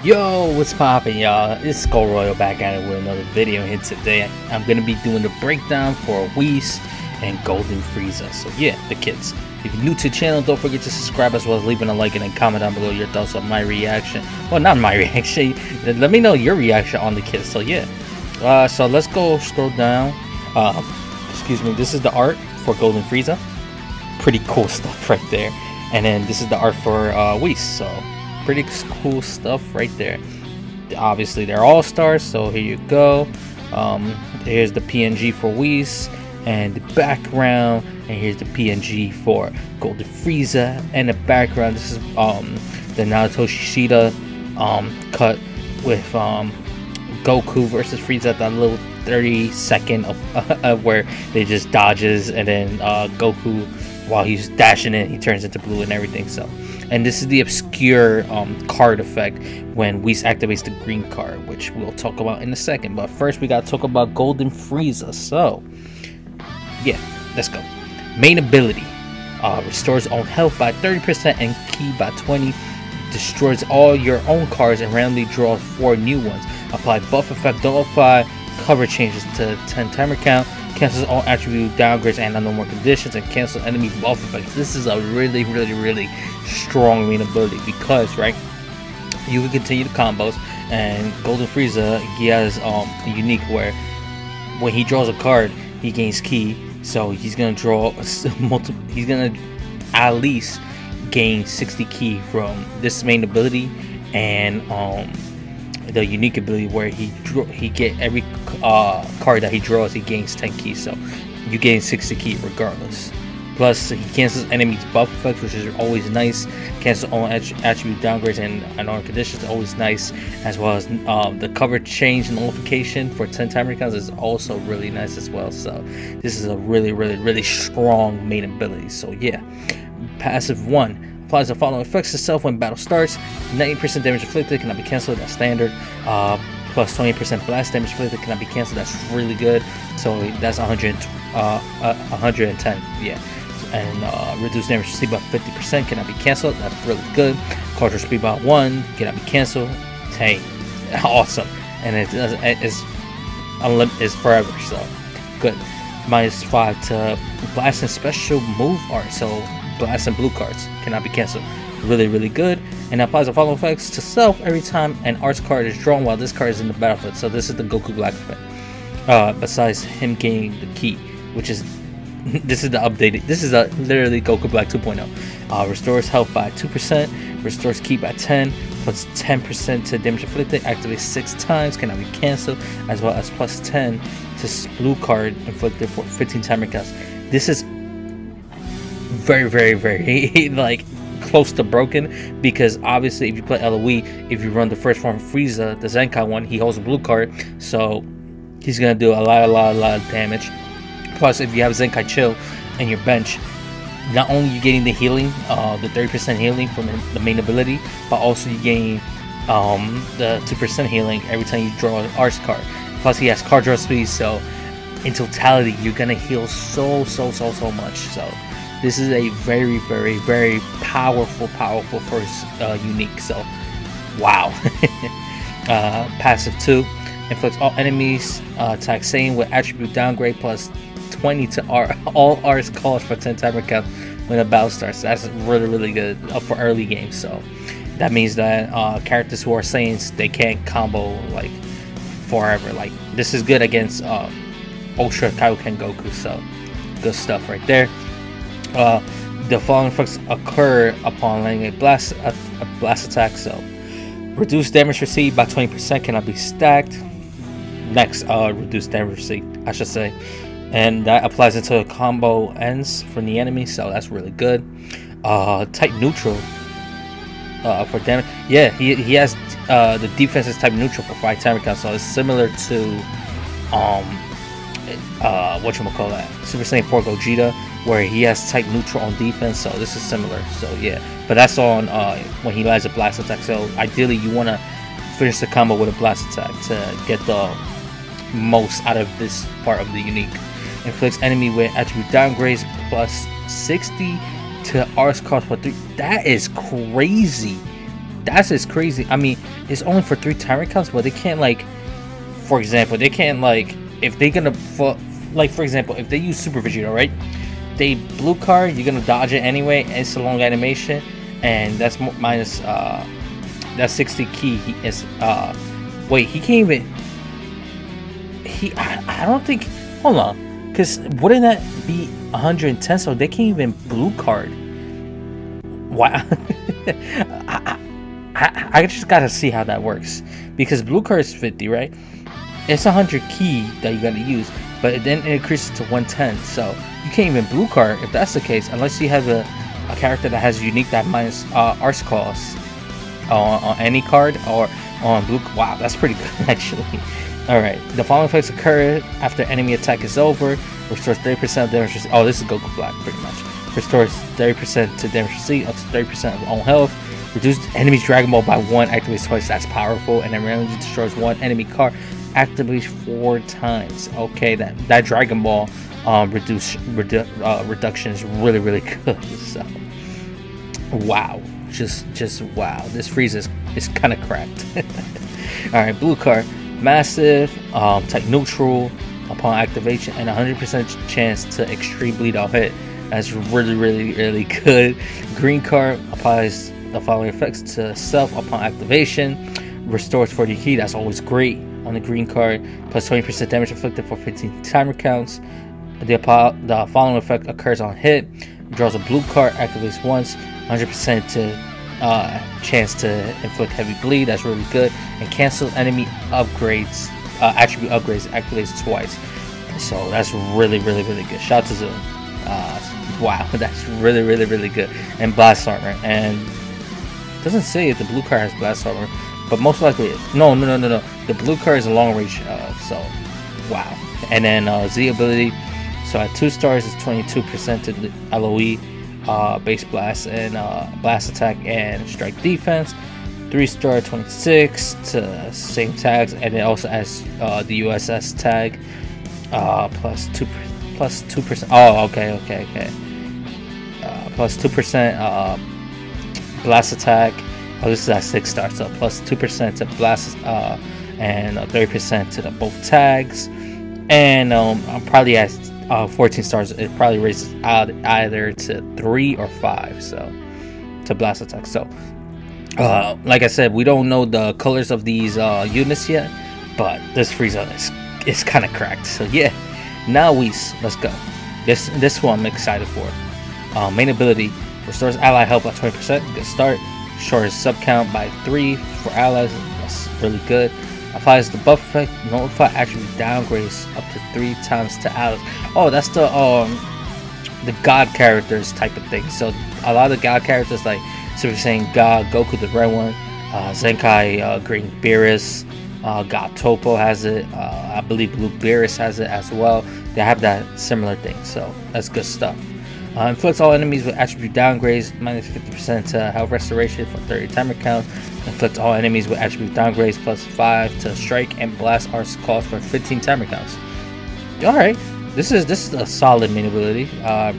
Yo, what's poppin', y'all? It's Skull Royal back at it with another video here today. I'm gonna be doing the breakdown for Whis and Golden Frieza. So yeah, the kids. If you're new to the channel, don't forget to subscribe as well as leaving a like and a comment down below your thoughts on my reaction. Well, not my reaction. Let me know your reaction on the kids. So yeah. So let's go scroll down. Excuse me. This is the art for Golden Frieza. Pretty cool stuff right there. And then this is the art for Whis. So pretty cool stuff right there. Obviously they're all stars, so here you go. Here's the PNG for Whis and the background, and here's the PNG for Golden Frieza and the background. This is the Naruto Shishida cut with Goku versus Frieza at that little 30-second of where they just dodges, and then Goku, while he's dashing in, he turns into blue and everything. So, and this is the obscure card effect when Whis activates the green card, which we'll talk about in a second. But first, we gotta talk about Golden Frieza. So, yeah, let's go. Main ability: restores own health by 30% and ki by 20. Destroys all your own cards and randomly draws 4 new ones. Apply buff effect, nullify cover changes to 10 timer count. Cancels all attribute downgrades and no more conditions, and cancel enemy buff effects. This is a really strong main ability because, right, you can continue the combos, and Golden Frieza, he has a unique where when he draws a card, he gains ki. So he's gonna draw multiple. He's gonna at least gain 60 ki from this main ability, and the unique ability where he get every card that he draws, he gains 10 ki, so you gain 60 ki regardless. Plus, he cancels enemies buff effects, which is always nice. Cancels all attribute downgrades and all conditions, always nice. As well as the cover change nullification for 10 timer counts is also really nice as well. So this is a really strong main ability. So yeah, passive 1. Applies the following effects to self when battle starts. 90% damage inflicted cannot be cancelled, that's standard. Plus 20% blast damage inflicted cannot be cancelled, that's really good. So that's 110, yeah. And reduced damage speed by 50% cannot be cancelled, that's really good. Culture speed by 1 cannot be cancelled. Hey, awesome. And it's forever, so good. -5 to blast and special move art, so blast and blue cards cannot be cancelled. Really good. And applies the following effects to self every time an arts card is drawn while this card is in the battlefield. So this is the Goku Black effect. Besides him gaining the ki, which is this is the updated. This is literally Goku Black 2.0. Restores health by 2%, restores ki by 10, plus 10% to damage inflicted, activates 6 times, cannot be cancelled, as well as plus 10 to blue card inflicted for 15 timer counts. This is very like close to broken, because obviously if you play LOE, if you run the first form of Frieza, the Zenkai one, he holds a blue card, so he's gonna do a lot of damage. Plus, if you have Zenkai Chill in your bench, not only you getting the healing, the 30% healing from the main ability, but also you gain the 2% healing every time you draw an arts card. Plus he has card draw speed, so in totality you're gonna heal so much. So this is a very powerful first unique. So wow. Passive 2 inflicts all enemies attack same with attribute downgrade plus 20 to all arts calls for 10 timer count when a battle starts. That's really good for early games. So that means that characters who are Saiyans, they can't combo like forever. Like this is good against Ultra Kaioken Goku. So good stuff right there. The following effects occur upon landing a blast attack. So reduced damage received by 20% cannot be stacked. Next, reduced damage received, I should say, and that applies until the combo ends from the enemy. So that's really good. Type neutral for damage. Yeah, he has the defense is type neutral for 5 timer counts. So it's similar to whatchamacallit, Super Saiyan 4 Gogeta, where he has type neutral on defense. So this is similar. So yeah, but that's on when he lands a blast attack. So ideally you want to finish the combo with a blast attack to get the most out of this part of the unique. Inflicts enemy with attribute downgrades plus 60 to arts cost for 3. That is crazy. That's just crazy. I mean, it's only for 3 timer counts, but they can't, like, for example, they can't, like, if they're gonna, like, for example, if they use Super Vegeta, right? They blue card, you're gonna dodge it anyway. It's a long animation, and that's minus, that's 60 key. He is, wait, he can't even, I don't think, hold on, because wouldn't that be 110? So they can't even blue card. Wow. I just gotta see how that works, because blue card is 50, right? It's 100 key that you gotta use, but then it increases to 110. So you can't even blue card if that's the case, unless you have a character that has unique that minus arts cost on any card or on blue. Wow, that's pretty good actually. All right, the following effects occur after enemy attack is over. Restores 30% of damage. Oh, this is Goku Black pretty much. Restores 30% to damage received up to 30% of own health. Reduce enemy's Dragon Ball by 1, activates twice, that's powerful, and then randomly destroys 1 enemy card, activates 4 times. Okay, that Dragon Ball reduction is really good. So wow, just wow, this Frieza is kind of cracked. All right, blue card, massive, type neutral upon activation, and 100% chance to extreme bleed out hit. That's really good. Green card applies the following effects to self upon activation. Restores 40 key, that's always great on the green card. Plus 20% damage inflicted for 15 timer counts. The following effect occurs on hit. Draws a blue card, activates once. 100% to chance to inflict heavy bleed, that's really good. And cancel enemy upgrades, attribute upgrades, activates twice. So that's really good. Shout out to Zoom. Wow, that's really good. And blast armor, and it doesn't say if the blue card has blast armor, but most likely no. The blue card is a long range, so wow. And then Z ability, so at 2 stars is 22% to the LOE, base blast and blast attack and strike defense. 3-star 26 to same tags, and it also has the USS tag, plus 2%. Oh, okay. Plus 2% blast attack. Oh, this is at 6 stars, so plus 2% to blast and 30% to the both tags. And I'm probably at 14 stars. It probably raises out either to 3 or 5, so to blast attack. So like I said, we don't know the colors of these units yet, but this Frieza is kind of cracked. So yeah, now Whis, let's go. This one I'm excited for. Main ability, restores ally health by 20%. Good start. Shortens sub count by 3 for allies. That's really good. Applies the buff effect. Notify attribute downgrades up to 3 times to allies. Oh, that's the god characters type of thing. So a lot of the god characters like Super Saiyan God, Goku the red one, Zenkai Green Beerus, God Topo has it. I believe Blue Beerus has it as well. They have that similar thing, so that's good stuff. Inflicts all enemies with attribute downgrades, minus 50% to health restoration for 30 timer counts. Inflicts all enemies with attribute downgrades, plus 5 to strike and blast arts cost for 15 timer counts. Alright, this is a solid main ability.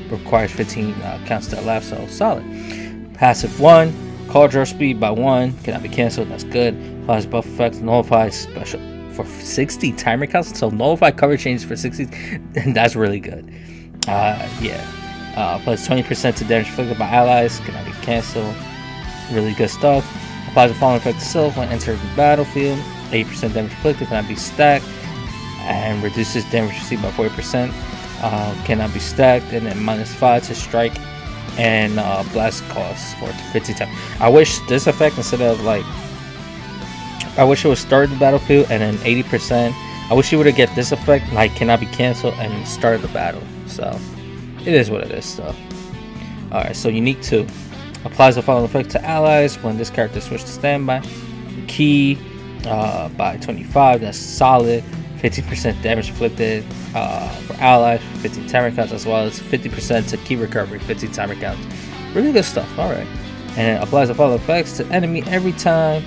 Requires 15 counts to left, so solid. Passive 1, call draw speed by 1, cannot be cancelled, that's good. Applies buff effects, nullifies special for 60 timer counts, so nullify cover changes for 60, that's really good. Yeah. Plus 20% to damage inflicted by allies, cannot be cancelled. Really good stuff. Applies the following effect to self when entering the battlefield. 80% damage inflicted, cannot be stacked. And reduces damage received by 40%. Cannot be stacked. And then minus 5 to strike and blast costs for 50 times. I wish this effect, instead of like, I wish it would start the battlefield and then 80%. I wish you would have get this effect, like cannot be cancelled, and start the battle. So it is what it is, though. Alright, so unique 2. Applies the following effect to allies when this character switches to standby. Key by 25, that's solid. 15% damage inflicted for allies, 15 timer counts, as well as 50% to key recovery, 15 timer counts. Really good stuff, alright. And it applies the following effects to enemy every time.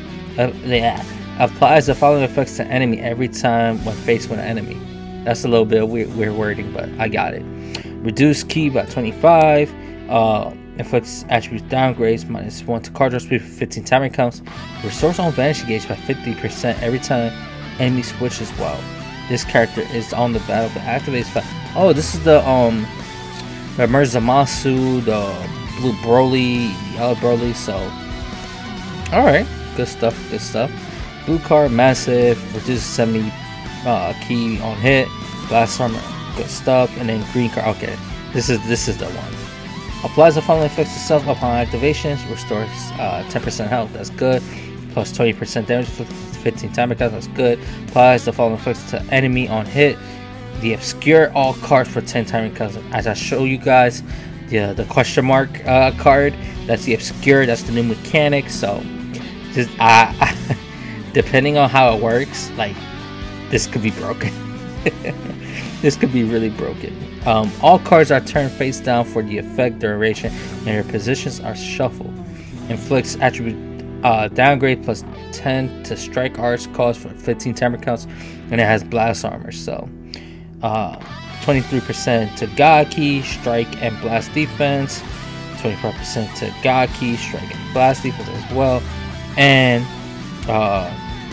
Applies the following effects to enemy every time when faced with an enemy. That's a little bit of weird wording, but I got it. Reduce key by 25. Inflicts attribute downgrades, -1 to card draw speed for 15 timer counts. Restores on vanishing gauge by 50% every time enemy switches. Well, this character is on the battlefield. Activates. Oh, this is the Merzamasu, the blue Broly, the yellow Broly. So, all right, good stuff. Good stuff. Blue card, massive, reduces 70 key on hit. Blast armor, good stuff. And then green card. Okay, this is the one. Applies the following effects itself upon activations. Restores 10% health. That's good. Plus 20% damage for 15 timer counts. That's good. Applies the following effects to enemy on hit. The obscure all cards for 10 timer counts. As I show you guys, the question mark card. That's the obscure. That's the new mechanic. So, just depending on how it works, like this could be broken. This could be really broken. All cards are turned face down for the effect duration, and their positions are shuffled. Inflicts attribute downgrade plus 10 to strike arts cost for 15 timer counts, and it has blast armor. So 23% to God Key, strike and blast defense, 25% to God Key, strike and blast defense as well, and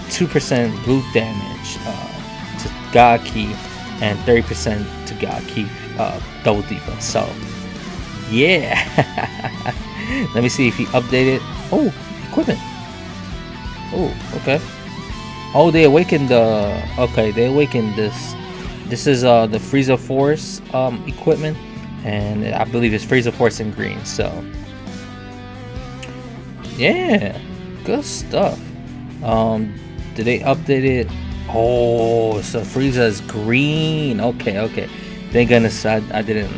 2% blue damage to God Key, and 30% to God Key double defense. So yeah. Let me see if he updated. Oh, equipment. Oh, okay. Oh, they awakened okay, they awakened this. This is the Frieza Force equipment, and I believe it's Frieza Force in green. So yeah, good stuff. Did they update it? Oh, so Frieza is green. Okay. Thank goodness I didn't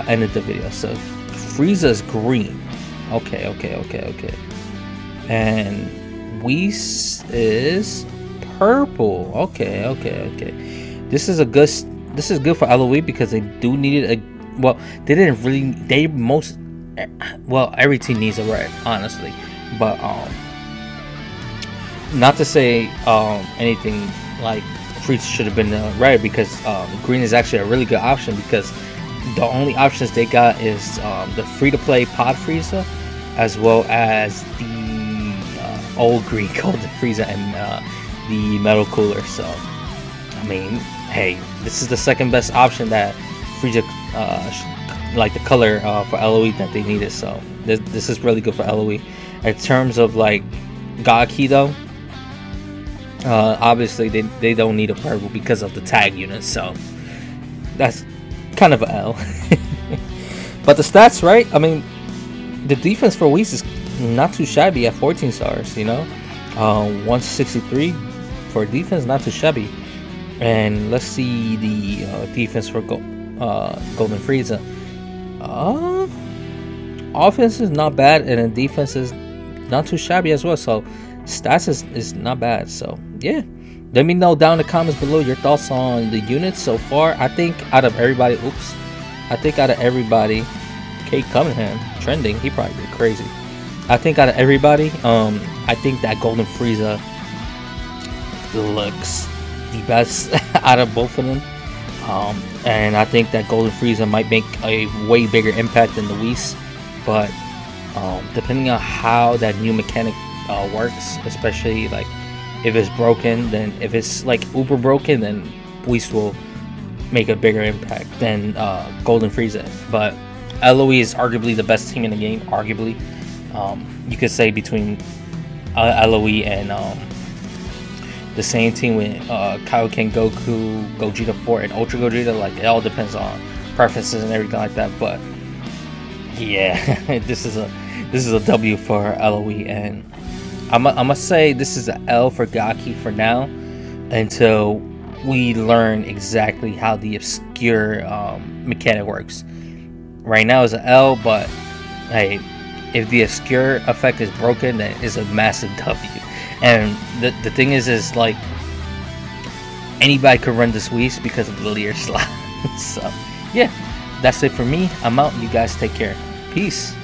ended the video. So Frieza is green. Okay. And Whis is purple. Okay. This is good for LOE because they do need it. Well, they didn't really. Every team needs a red, honestly. But not to say anything like Frieza should have been red, because green is actually a really good option, because the only options they got is the free-to-play Pod Frieza, as well as the old green Golden Frieza and the Metal Cooler. So I mean, hey, this is the second best option that Frieza like the color for LOE that they needed. So this is really good for LOE. In terms of like God Key though, obviously they don't need a purple because of the tag unit, so that's kind of an L. But the stats, right? I mean, the defense for Whis is not too shabby at 14 stars, you know. 163 for defense, not too shabby. And let's see the defense for Golden Frieza. Offense is not bad, and the defense is not too shabby as well. So stats is not bad. So yeah, let me know down in the comments below your thoughts on the units so far. I think out of everybody, Kate Cunningham trending, he probably did crazy. I think out of everybody, I think that Golden Frieza looks the best out of both of them. And I think that Golden Frieza might make a way bigger impact than the Whis. But depending on how that new mechanic works, especially like if it's broken, then if it's like uber broken, then Whis will make a bigger impact than Golden Frieza. But LOE is arguably the best team in the game. Arguably, you could say between LOE and the same team with Kaioken Goku, Gogeta 4, and Ultra Gogeta. Like, it all depends on preferences and everything like that. But yeah, this is a W for LOE, and I must say this is an L for Gaki for now, until we learn exactly how the obscure mechanic works. Right now it's an L, but hey, if the obscure effect is broken, then it's a massive W. And the thing is like anybody could run this Whis because of the Leer slot. So yeah, that's it for me. I'm out. You guys take care. Peace.